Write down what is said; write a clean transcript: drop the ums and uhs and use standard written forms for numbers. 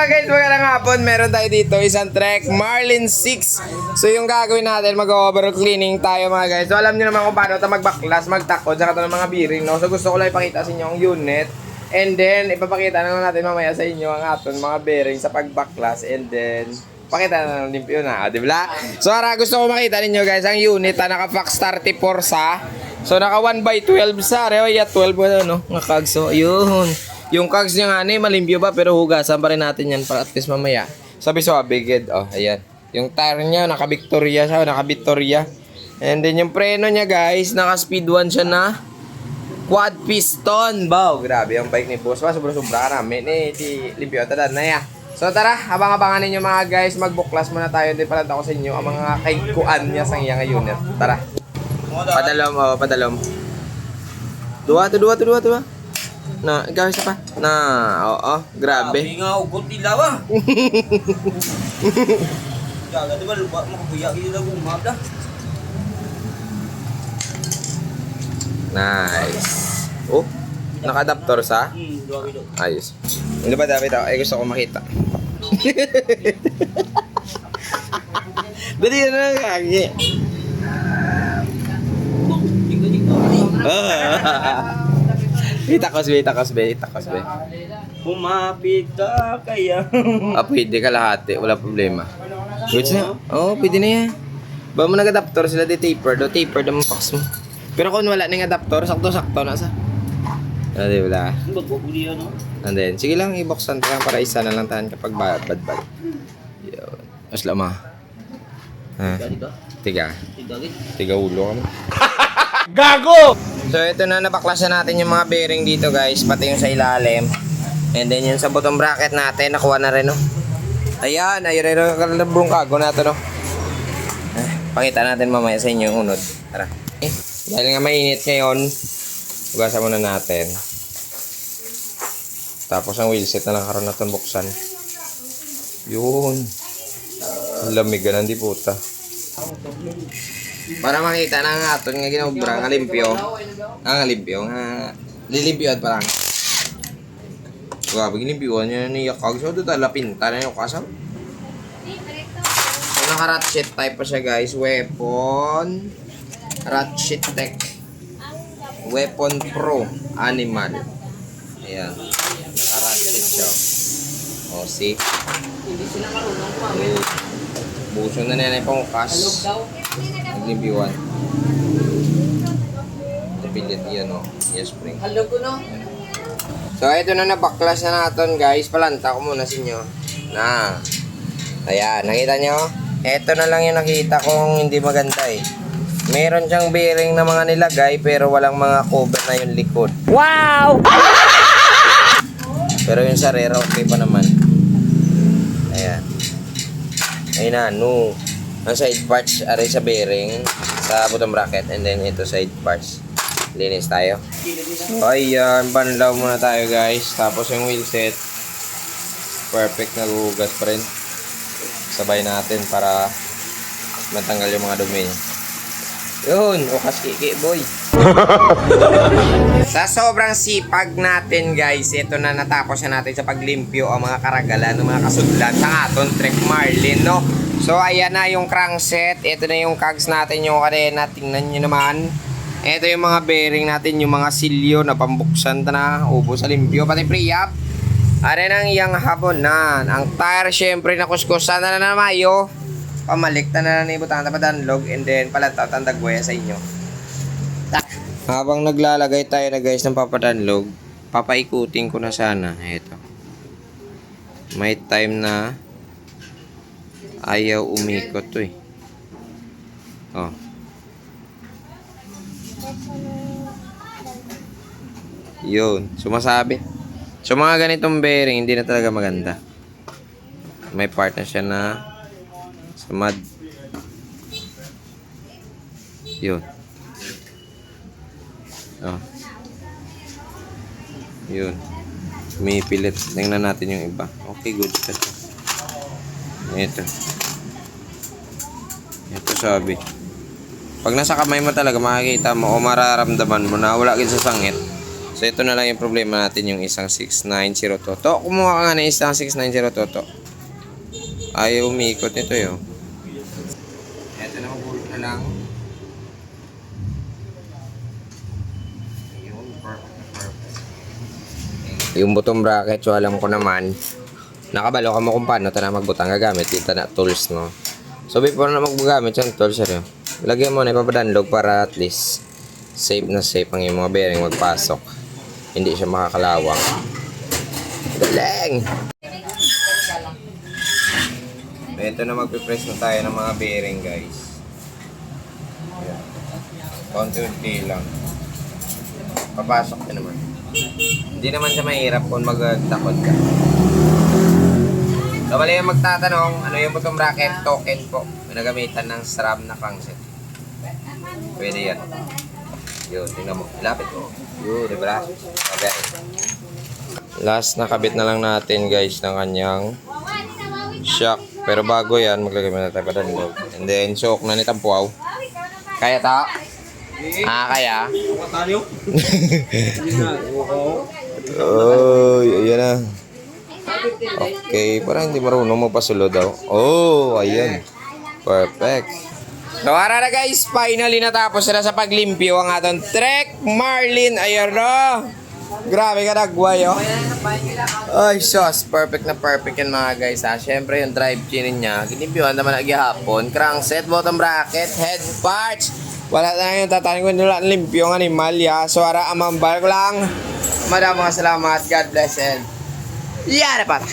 guys, magandang hapon. Meron tayo dito isang Trek Marlin 6. So yung gagawin natin, mag-overall cleaning tayo mga guys. So alam niyo naman kung paano ito magbaklas, magtakod, saka ito ng mga bearing, no? So gusto ko lang ipakita sa inyo ang unit. And then, ipapakita na lang natin mamaya sa inyo ang aton mga bearing sa pagbaklas. And then, pakita na lang limpyo na, di ba? So gusto ko makita ninyo guys, ang unit na naka-Fox 34 sa. So naka 1x12 sa, rewaya 12 no? Nga kags, so yun. Yung kags niya nga malimpyo ba pero hugasan pa rin natin yan para at least mamaya. Sabi so, bigid, oh, ayan. Yung tire niya, naka-Victoria siya, naka-Victoria. And then yung preno niya guys, naka-speed 1 siya na quad piston. Wow, grabe yung bike ni boss. Sobra-sobra namin di limpyo tadan na ya. So tara, abang-abangan ninyo mga guys, magbuklas muna tayo. Hindi pala ako sa inyo ang mga kaikuan niya sa iya ngayon. Tara. Padalom, oh, padalom. Dua. Na, gawin sa pa. Na, oo, grabe. Sabi nga, ugot nila ba? Jaga, di ba, lupa, makabuya, hindi na gumab na. Nice. Oh, naka-adapter sa? Dua kilo. Ayos. Ano ba David ako? Ay, gusto ko makita. Dali na lang kagi. Itakos be. Bumapit ka kaya. Pwede ka lahati, wala problema. Goods na? Oo, pwede na yan. Ba mo nag-adapter sila di taper ang box mo. Pero kung wala nang adapter, sakto-sakto na sa. Di ba? Ba't ko bulihan no? And then, sige lang, i-boxan tayo para isa na lang tayo kapag bad. Yun. Mas lama. Ha? Tiga. Tiga ulo kami. Gago! So, ito na, nabaklas na natin yung mga bearing dito, guys. Pati yung sa ilalim. And then, yung sa bottom bracket natin, nakuha na rin, no? Ayan, ayun rin yung kalabong kago natin, no? Pakita natin mamaya sa inyo yung unod. Tara. Dahil nga mainit ngayon, hugasan muna natin. Tapos ang wheelset na lang karoon natin buksan. Yun. Lamig ka di puta. Para makita na nga aton nga ginobra nga limpyo. Lilimpyoan pa lang. Grabe gilimpyoan niya ni yakag. So doon lapinta na yung kasam. So naka-ratchet type pa siya guys. Weapon. Ratchet Tech. Weapon Pro Animal. Ayan. Naka-ratchet siya. O see. Buso na nila yung pangkas. Naglibiwan. Napilit yan o. Yes, spring. So, ito na nabaklas na natin guys. Palanta ko muna sa inyo. Na. Ayan, nakita nyo? Ito na lang yung nakita kong hindi maganda eh. Meron siyang bearing na mga nilagay pero walang mga cover na yung likod. Wow! Pero yung sa rear, okay pa naman. Ayan. Ayun na, no. Ang side parts, aray sa bearing, sa bottom bracket, and then ito side parts. Linis tayo. So, ayan, banlaw muna tayo guys. Tapos yung wheelset, perfect na gugas pa rin. Sabay natin para matanggal yung mga dumi. Yun, ukas kiki boy. Sa sobrang sipag natin guys, ito na natapos na natin sa paglimpyo ang mga karagalan ng mga kasudlan sa aton Trek Marlin, no? So ayan na yung crankset, ito na yung cogs natin, yung kadena, tingnan nyo naman. Ito yung mga bearing natin, yung mga silyo na pambuksan na, ubos sa limpyo, pati pre-up. Ano nang iyang habon na, ang tire syempre nakuskusan na mayo. Pamalikta na na ibutang tapadanlog and then palantaw tandagwaya sa inyo. Habang naglalagay tayo na guys ng papadanlog, papaikutin ko na sana. Ito. May time na ayaw umikot to eh. Oh. Yun. Sumasabi. So mga ganitong bearing, hindi na talaga maganda. May part na siya na sa mud. Yun. Oh. Yun. Umipilit. Tingnan natin yung iba. Okay, good. Ito. Ito sabi. Pag nasa kamay mo talaga, makikita mo o mararamdaman mo na wala sa sangit. So, ito na lang yung problema natin, yung isang 690 to. Kumuha ka nga ng isang 690 to. Ayaw umikot nito yun. Ito na, magulot na lang. Ayun, perfect. Yung bottom bracket, so alam ko naman, nakabalo ka mo kung paano ito na magbutang gagamit. Dito na tools, no? So, before na maggamit yung tools, lagyan mo na ipapadanlog para at least safe na safe ang yung mga bearing magpasok. Hindi siya makakalawang. Galing! Ito na magpipress na tayo ng mga bearing, guys. Konti-unti lang. Papasok na naman. Hindi naman siya mahirap kung magtakot ka. So, bali yung magtatanong, ano yung bottom bracket? Token po. Pinagamitan ng SRAM na crankset. Pwede yan. Yun, tingnan mo. Lapit mo. Yun, diba? Okay. Last, nakabit na lang natin, guys, ng kanyang shock. Pero bago yan, maglagay mo na tayo pa doon. And then, soak na ni Tampuaw. Kaya ta? Kaya? Oh, ayan na. Okay, parang hindi marunong magpasulo daw. Oh, ayan. Perfect. So, ara na guys, finally natapos na sa paglimpyo ang atong Trek Marlin. Ayan na. Grabe ka nagway, oh. Ay, sus. Perfect na perfect yan mga guys, ha. Siyempre, yung drive chain niya. Ginimpyohan naman nagyahapon. Crankset, bottom bracket, head parts. Wala na yung tatanin ko nila limpyo ng animal, ya. So, ara, amambal ko lang. Madamang salamat. God bless and... Yara pa!